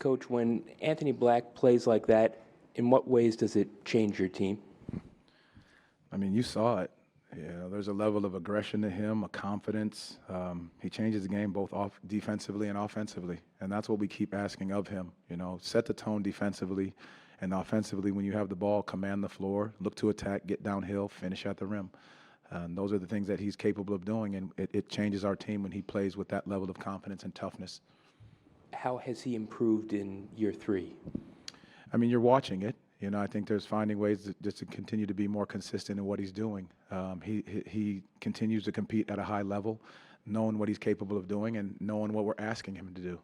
Coach, when Anthony Black plays like that, in what ways does it change your team? I mean, you saw it. There's a level of aggression to him, a confidence. He changes the game both defensively and offensively, and that's what we keep asking of him. Set the tone defensively, and offensively, when you have the ball, command the floor, look to attack, get downhill, finish at the rim. And those are the things that he's capable of doing, and it changes our team when he plays with that level of confidence and toughness. How has he improved in year 3? I mean, you're watching it. I think there's finding ways just to continue to be more consistent in what he's doing. He continues to compete at a high level, knowing what he's capable of doing and knowing what we're asking him to do.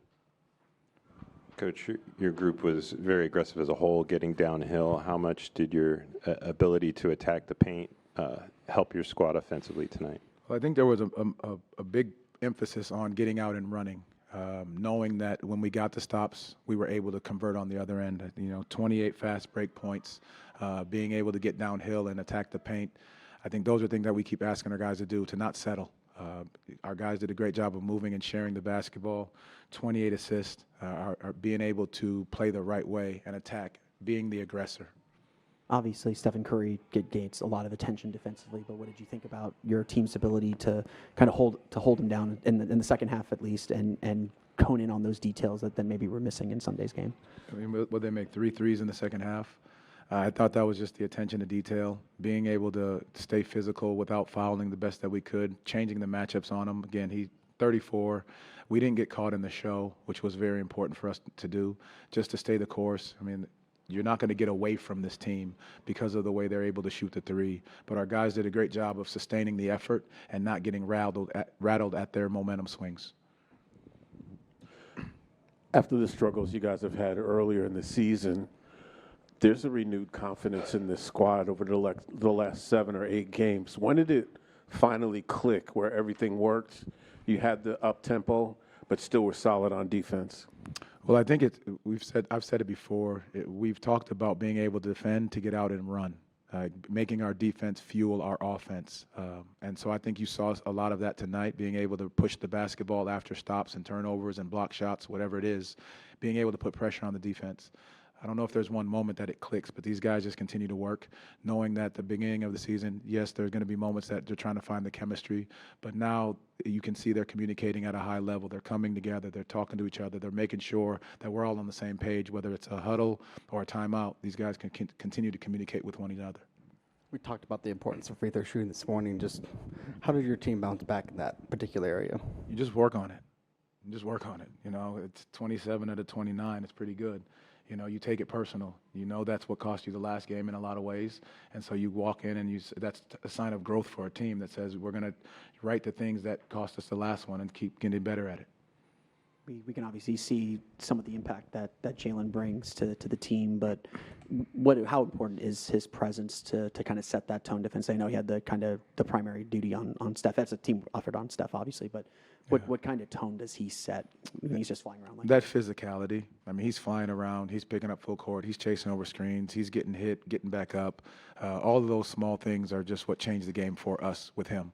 Coach, your group was very aggressive as a whole, getting downhill. How much did your ability to attack the paint help your squad offensively tonight? Well, I think there was a big emphasis on getting out and running. Knowing that when we got the stops, we were able to convert on the other end. 28 fast break points, being able to get downhill and attack the paint. I think those are things that we keep asking our guys to do, to not settle. Our guys did a great job of moving and sharing the basketball. 28 assists, are being able to play the right way and attack, being the aggressor. Obviously, Stephen Curry gains a lot of attention defensively, but what did you think about your team's ability to kind of hold him down in the second half at least, and hone in on those details that then maybe we're missing in Sunday's game? I mean, will they make 3 threes in the second half? I thought that was just the attention to detail, being able to stay physical without fouling the best that we could, changing the matchups on him. Again, he's 34. We didn't get caught in the show, which was very important for us to do, just to stay the course. I mean, you're not going to get away from this team because of the way they're able to shoot the 3. But our guys did a great job of sustaining the effort and not getting rattled at their momentum swings. After the struggles you guys have had earlier in the season, there's a renewed confidence in this squad over the last 7 or 8 games. When did it finally click where everything worked? You had the up-tempo, but still were solid on defense. Well, I think I've said it before. We've talked about being able to defend, to get out and run, making our defense fuel our offense. And so I think you saw a lot of that tonight, being able to push the basketball after stops and turnovers and block shots, whatever it is, being able to put pressure on the defense. I don't know if there's one moment that it clicks, but these guys just continue to work, knowing that the beginning of the season, yes, there's going to be moments that they're trying to find the chemistry, but now you can see they're communicating at a high level. They're coming together. They're talking to each other. They're making sure that we're all on the same page, whether it's a huddle or a timeout. These guys can continue to communicate with one another. We talked about the importance of free throw shooting this morning. Just how did your team bounce back in that particular area? You just work on it. It's 27 out of 29. It's pretty good. You take it personal. That's what cost you the last game in a lot of ways. And so you walk in and that's a sign of growth for a team that says we're going to right the things that cost us the last one and keep getting better at it. We can obviously see some of the impact that Jalen brings to the team, but how important is his presence to kind of set that tone defense? I know he had the primary duty on Steph. That's a team effort on Steph, obviously, but what kind of tone does he set when he's just flying around like that? Physicality. I mean, he's flying around. He's picking up full court. He's chasing over screens. He's getting hit, getting back up. All of those small things are just what changed the game for us with him.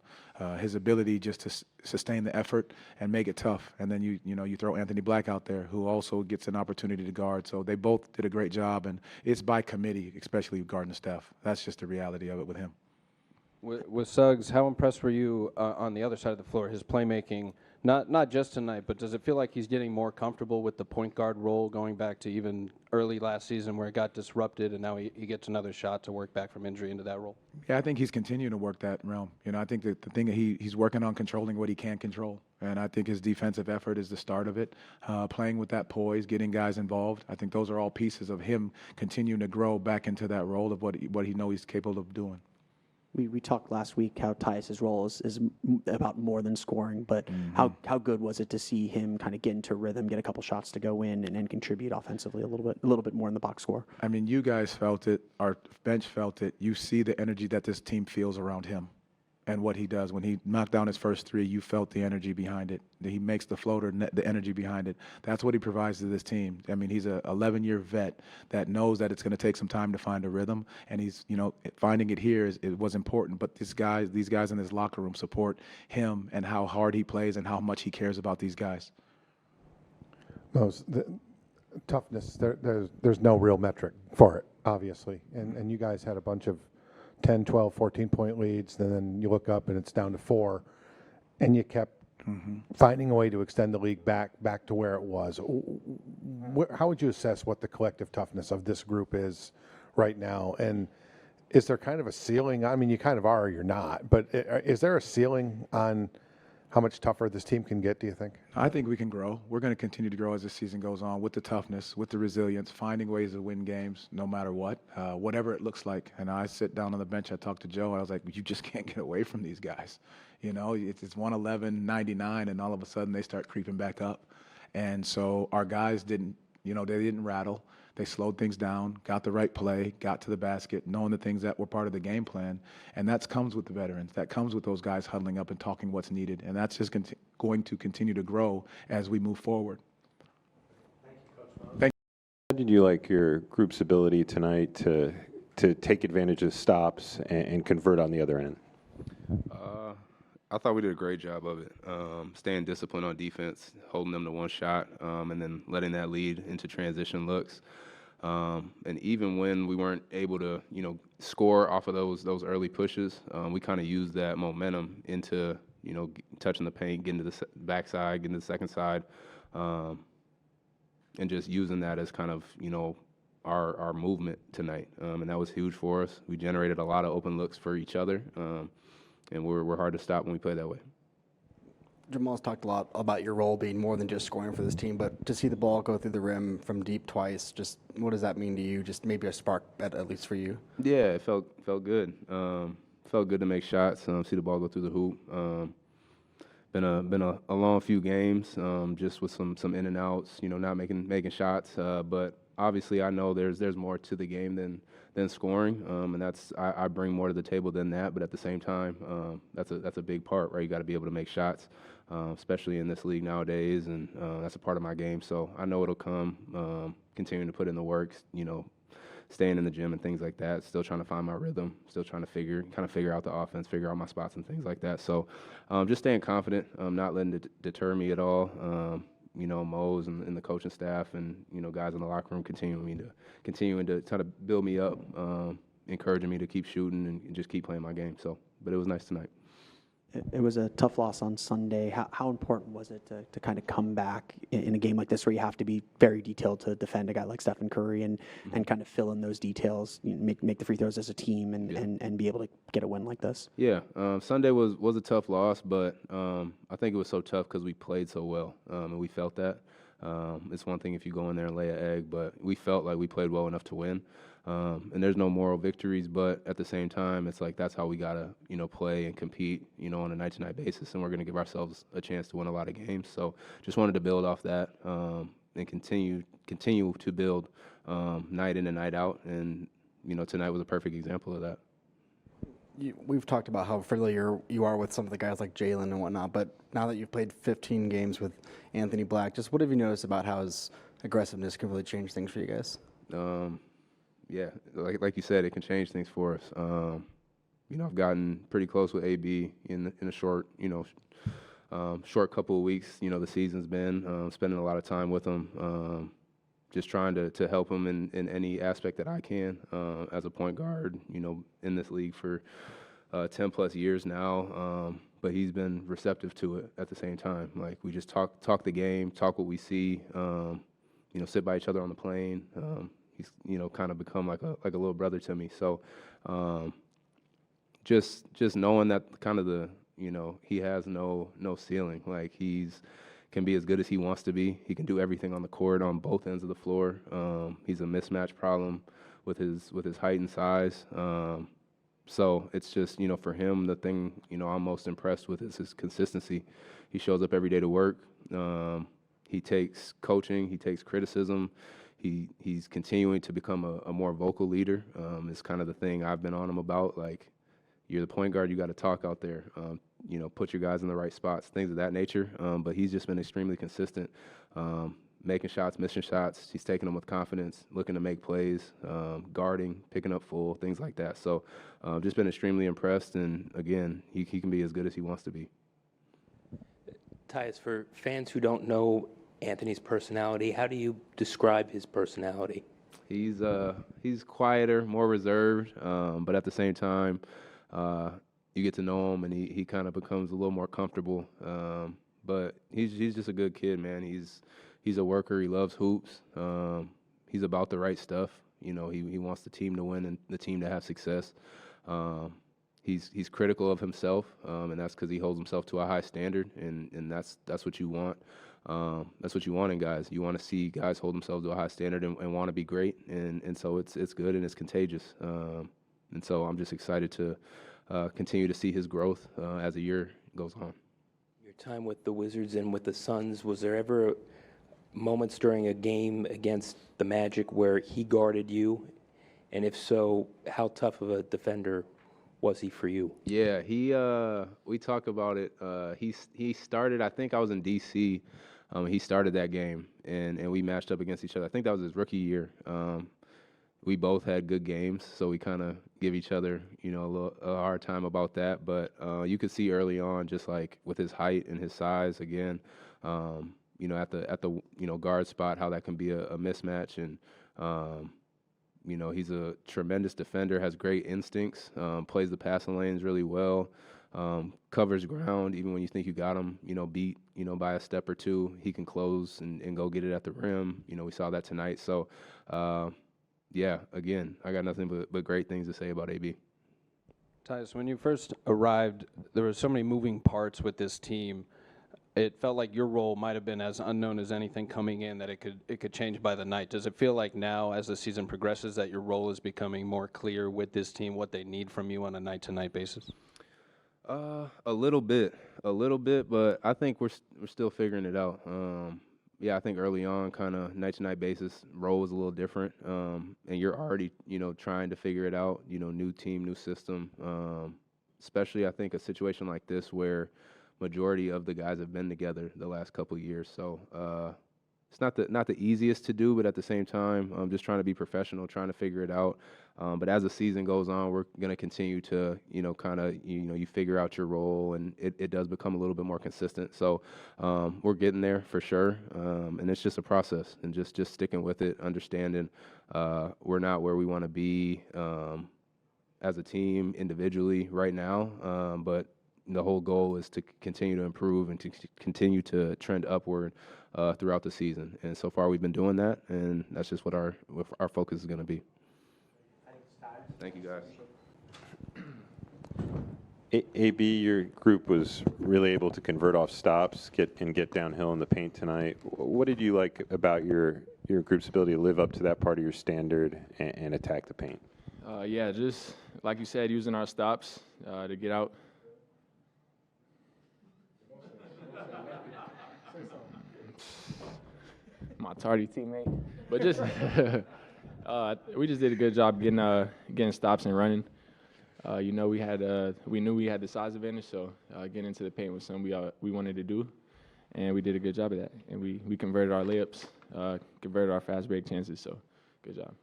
His ability just to sustain the effort and make it tough. And then you throw Anthony Black out there, who also gets an opportunity to guard. So they both did a great job, and it's by committee, especially guarding Steph. That's just the reality of it with him. With Suggs, how impressed were you on the other side of the floor, his playmaking, not just tonight, but does it feel like he's getting more comfortable with the point guard role, going back to even early last season where it got disrupted and now he gets another shot to work back from injury into that role? Yeah, I think he's continuing to work that realm. I think that the thing that he's working on controlling what he can control, and I think his defensive effort is the start of it. Playing with that poise, getting guys involved, I think those are all pieces of him continuing to grow back into that role of what he knows he's capable of doing. We talked last week how Tyus' role is about more than scoring, but how good was it to see him kind of get into rhythm, get a couple shots to go in, and then contribute offensively a little bit more in the box score? I mean, you guys felt it. Our bench felt it. You see the energy that this team feels around him and what he does. When he knocked down his first 3, you felt the energy behind it. He makes the floater, the energy behind it. That's what he provides to this team. I mean, he's a 11-year vet that knows that it's going to take some time to find a rhythm, and he's, finding it here it was important. But these guys in this locker room support him and how hard he plays and how much he cares about these guys. Mose, toughness, there's no real metric for it, obviously. And you guys had a bunch of 10, 12, 14-point leads, and then you look up and it's down to 4, and you kept finding a way to extend the league back to where it was. How would you assess what the collective toughness of this group is right now? And is there kind of a ceiling? I mean, you kind of are or you're not, but is there a ceiling on how much tougher this team can get, do you think? I think we can grow. We're going to continue to grow as the season goes on with the toughness, with the resilience, finding ways to win games no matter what, whatever it looks like. And I sit down on the bench, I talk to Joe, and I was like, you just can't get away from these guys. You know, it's 111, 99, and all of a sudden they start creeping back up. And so our guys didn't, they didn't rattle. They slowed things down, got the right play, got to the basket, knowing the things that were part of the game plan. And that comes with the veterans. That comes with those guys huddling up and talking what's needed. And that's just going to continue to grow as we move forward. Thank you. How did you like your group's ability tonight to take advantage of stops and convert on the other end? I thought we did a great job of it, staying disciplined on defense, holding them to one shot, and then letting that lead into transition looks. And even when we weren't able to, score off of those early pushes, we kind of used that momentum into, touching the paint, getting to the backside, getting to the second side, and just using that as kind of, our movement tonight. And that was huge for us. We generated a lot of open looks for each other. And we're hard to stop when we play that way. Jamal's talked a lot about your role being more than just scoring for this team, but to see the ball go through the rim from deep twice, just what does that mean to you? Just maybe a spark at least for you. Yeah, it felt good. Felt good to make shots, see the ball go through the hoop. Been a long few games, just with some in and outs, not making shots. But obviously, I know there's more to the game than scoring, and that's I bring more to the table than that. But at the same time, that's a big part, right? You got to be able to make shots, especially in this league nowadays, and that's a part of my game. So I know it'll come. Continuing to put in the work, staying in the gym and things like that. Still trying to find my rhythm. Still trying to figure out the offense, figure out my spots and things like that. So just staying confident, not letting it deter me at all. Mose and the coaching staff and, guys in the locker room continuing to try to build me up, encouraging me to keep shooting and just keep playing my game. So, but it was nice tonight. It was a tough loss on Sunday. How important was it to kind of come back in a game like this where you have to be very detailed to defend a guy like Stephen Curry and kind of fill in those details, make the free throws as a team and be able to get a win like this? Yeah, Sunday was a tough loss, but I think it was so tough because we played so well, and we felt that. It's one thing if you go in there and lay an egg, but we felt like we played well enough to win. And there's no moral victories, but at the same time, it's like that's how we gotta, play and compete, on a night-to-night basis, and we're gonna give ourselves a chance to win a lot of games. So just wanted to build off that and continue to build night in and night out. And tonight was a perfect example of that. We've talked about how familiar you are with some of the guys like Jalen and whatnot, but now that you've played 15 games with Anthony Black, just what have you noticed about how his aggressiveness can really change things for you guys? Yeah, like you said, it can change things for us. I've gotten pretty close with AB in a short, short couple of weeks. The season's been spending a lot of time with him, just trying to help him in any aspect that I can as a point guard. In this league for 10 plus years now, but he's been receptive to it at the same time. Like we just talk the game, talk what we see. Sit by each other on the plane. He's kind of become like a little brother to me. So just knowing that kind of he has no ceiling. Like can be as good as he wants to be. He can do everything on the court on both ends of the floor. He's a mismatch problem with his height and size. So it's just for him the thing I'm most impressed with is his consistency. He shows up every day to work. He takes coaching. He takes criticism. He's continuing to become a more vocal leader. It's kind of the thing I've been on him about. Like, you're the point guard, you got to talk out there. Put your guys in the right spots, things of that nature. But he's just been extremely consistent, making shots, missing shots. He's taking them with confidence, looking to make plays, guarding, picking up full, things like that. So just been extremely impressed. And, again, he can be as good as he wants to be. Tyus, for fans who don't know Anthony's personality. How do you describe his personality? He's quieter, more reserved, but at the same time, you get to know him, and he kind of becomes a little more comfortable. But he's just a good kid, man. He's a worker. He loves hoops. He's about the right stuff. You know, he wants the team to win and the team to have success. He's critical of himself, and that's because he holds himself to a high standard, and that's what you want. That's what you want in guys. You want to see guys hold themselves to a high standard and want to be great, and so it's good and it's contagious. And so I'm just excited to continue to see his growth as the year goes on. Your time with the Wizards and with the Suns, was there ever moments during a game against the Magic where he guarded you? And if so, how tough of a defender was he for you? Yeah, we talk about it. He started, I think I was in D.C. He started that game, and we matched up against each other. I think that was his rookie year. We both had good games, so we kind of give each other, a hard time about that. But you could see early on, just like with his height and his size, again, at the guard spot, how that can be a mismatch. And he's a tremendous defender, has great instincts, plays the passing lanes really well, covers ground even when you think you got him, beat, by a step or two. He can close and go get it at the rim. We saw that tonight. So, yeah, again, I got nothing but great things to say about AB. Tyus, when you first arrived, there were so many moving parts with this team. It felt like your role might have been as unknown as anything coming in, that it could change by the night. Does it feel like now, as the season progresses, that your role is becoming more clear with this team, what they need from you on a night-to-night basis? A little bit, but I think we're still figuring it out. Yeah, I think early on, kind of night-to-night basis, role was a little different, and you're already, trying to figure it out. New team, new system. Especially, I think a situation like this where majority of the guys have been together the last couple of years. So it's not the easiest to do, but at the same time, I'm just trying to be professional, trying to figure it out. But as the season goes on, we're going to continue to, you figure out your role, and it does become a little bit more consistent. So we're getting there for sure, and it's just a process, and just sticking with it, understanding we're not where we want to be as a team individually right now, but the whole goal is to continue to improve and to continue to trend upward throughout the season. And so far, we've been doing that, and that's just what our focus is going to be. Thank you, guys. AB, your group was really able to convert off stops, get downhill in the paint tonight. What did you like about your group's ability to live up to that part of your standard and attack the paint? Yeah, just like you said, using our stops to get out. My tardy teammate, but just we just did a good job getting stops and running. We knew we had the size advantage, so getting into the paint was something we wanted to do, and we did a good job of that. And we converted our layups, converted our fast break chances. So good job.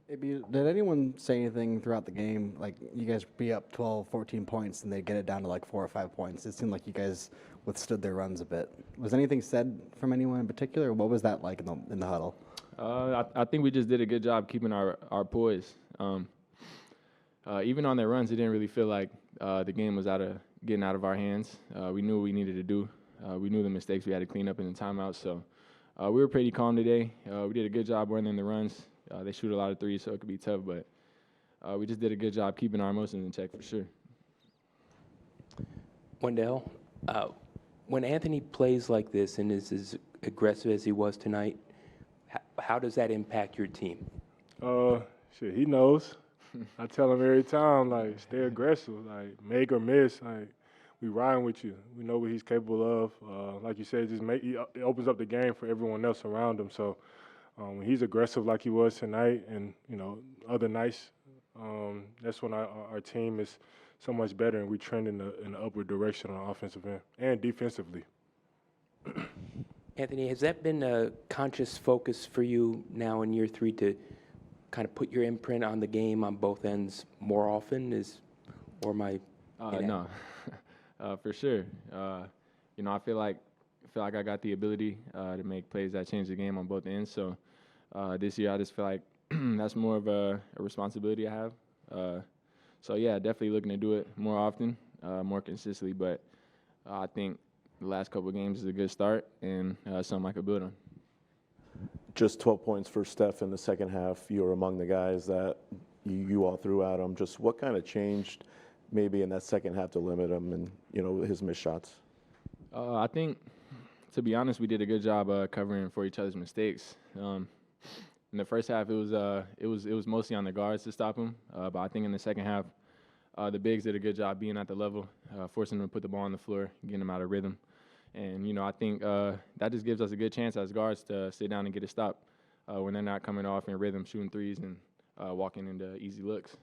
Did anyone say anything throughout the game, like you guys be up 12, 14 points, and they get it down to like 4 or 5 points? It seemed like you guys withstood their runs a bit. Was anything said from anyone in particular? What was that like in the huddle? I think we just did a good job keeping our poise. Even on their runs, it didn't really feel like the game was getting out of our hands. We knew what we needed to do. We knew the mistakes we had to clean up in the timeout. So we were pretty calm today. We did a good job running the runs. They shoot a lot of threes, so it could be tough, but we just did a good job keeping our emotions in check for sure. Wendell, when Anthony plays like this and is as aggressive as he was tonight, how does that impact your team? Shit, he knows. I tell him every time, like, stay aggressive, like, make or miss, like, we riding with you. We know what he's capable of. Like you said, it opens up the game for everyone else around him. So when he's aggressive like he was tonight, and other nights, that's when our team is so much better, and we trend in the upward direction on the offensive end and defensively. Anthony, has that been a conscious focus for you now in year 3 to kind of put your imprint on the game on both ends more often? No, for sure. I feel like feel like I got the ability to make plays that change the game on both ends. So this year, I just feel like that's more of a responsibility I have. So yeah, definitely looking to do it more often, more consistently. But I think the last couple of games is a good start and something I could build on. Just 12 points for Steph in the second half. You were among the guys that you all threw at him. Just what kind of changed maybe in that second half to limit him and, his missed shots? I think, to be honest, we did a good job covering for each other's mistakes. In the first half, it was mostly on the guards to stop him. But I think in the second half, the bigs did a good job being at the level, forcing them to put the ball on the floor, getting them out of rhythm. And, I think that just gives us a good chance as guards to sit down and get a stop when they're not coming off in rhythm, shooting threes and walking into easy looks.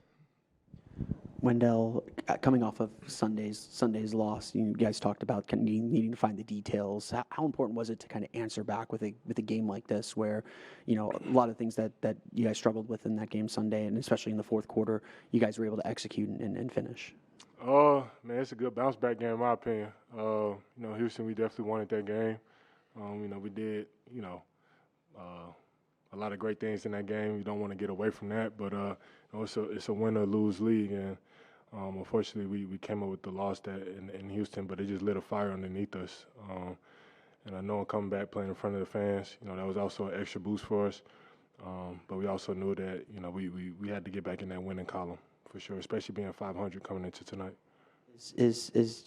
Wendell, coming off of Sunday's loss, you guys talked about kind of needing to find the details. How important was it to kind of answer back with a game like this, where a lot of things that you guys struggled with in that game Sunday, and especially in the fourth quarter, you guys were able to execute and finish? Man, it's a good bounce back game in my opinion. Houston, we definitely wanted that game. We did, a lot of great things in that game. You don't want to get away from that, but it's a win or lose league, and unfortunately we came up with the loss that in Houston, but it just lit a fire underneath us. And I know coming back playing in front of the fans, that was also an extra boost for us. But we also knew that we had to get back in that winning column for sure, especially being 500 coming into tonight.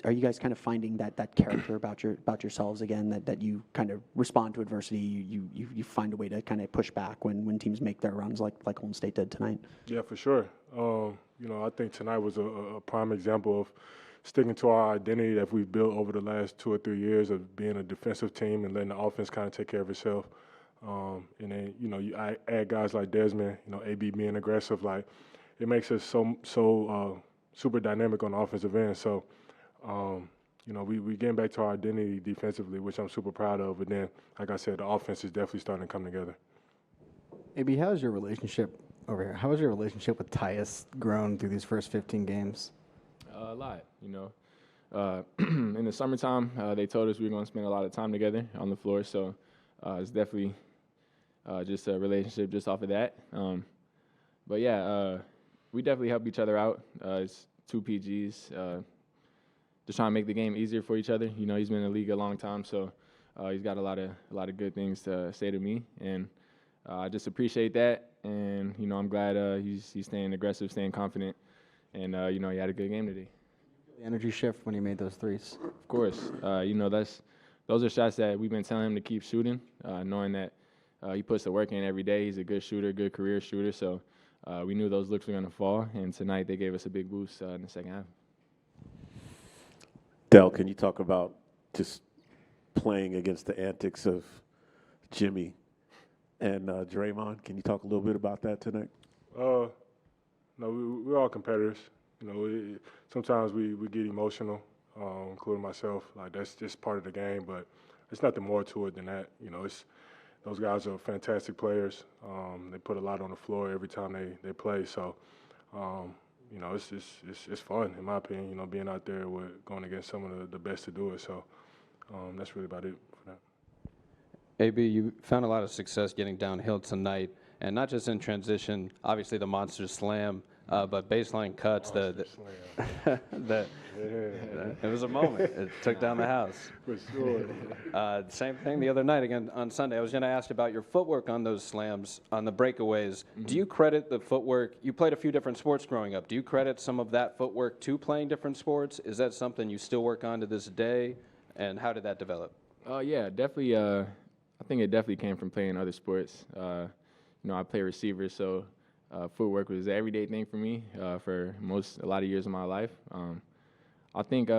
Are you guys kind of finding that character about yourselves again, that you kind of respond to adversity, you find a way to kind of push back when teams make their runs like Golden State did tonight? Yeah, for sure. I think tonight was a prime example of sticking to our identity that we've built over the last 2 or 3 years of being a defensive team and letting the offense kind of take care of itself. And then you add guys like Desmond, AB being aggressive, like it makes us so super dynamic on the offensive end. So, we getting back to our identity defensively, which I'm super proud of. But then, like I said, the offense is definitely starting to come together. AB, how's your relationship over here? How has your relationship with Tyus grown through these first 15 games? A lot, in the summertime, they told us we were going to spend a lot of time together on the floor. So it's definitely just a relationship just off of that. But yeah, we definitely help each other out. It's 2 PGs, just trying to make the game easier for each other. He's been in the league a long time, so he's got a lot of good things to say to me, and I just appreciate that. And I'm glad he's staying aggressive, staying confident, and he had a good game today. The energy shift when he made those threes. Of course, those are shots that we've been telling him to keep shooting, knowing that he puts the work in every day. He's a good shooter, good career shooter, so. We knew those looks were going to fall, and tonight they gave us a big boost in the second half. Dell, can you talk about just playing against the antics of Jimmy and Draymond? Can you talk a little bit about that tonight? No, we're all competitors. Sometimes we get emotional, including myself. Like that's just part of the game, but there's nothing more to it than that. Those guys are fantastic players. They put a lot on the floor every time they play. So, it's fun in my opinion. Being out there going against some of the best to do it. So, that's really about it for that. AB, you found a lot of success getting downhill tonight, and not just in transition. Obviously, the monster slam, but baseline cuts. It was a moment. It took down the house. For sure. Same thing the other night again on Sunday. I was going to ask about your footwork on those slams, on the breakaways. Mm-hmm. Do you credit the footwork? You played a few different sports growing up. Do you credit some of that footwork to playing different sports? Is that something you still work on to this day? And how did that develop? Yeah, definitely. I think it definitely came from playing other sports. I play receiver, so footwork was an everyday thing for me for a lot of years of my life. I think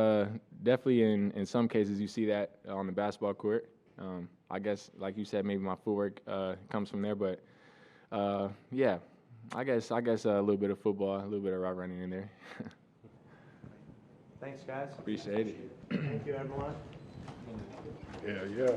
definitely in some cases you see that on the basketball court. I guess, like you said, maybe my footwork comes from there, but yeah, I guess a little bit of football, a little bit of route running in there. Thanks, guys. Appreciate it. Thank you, everyone. Yeah.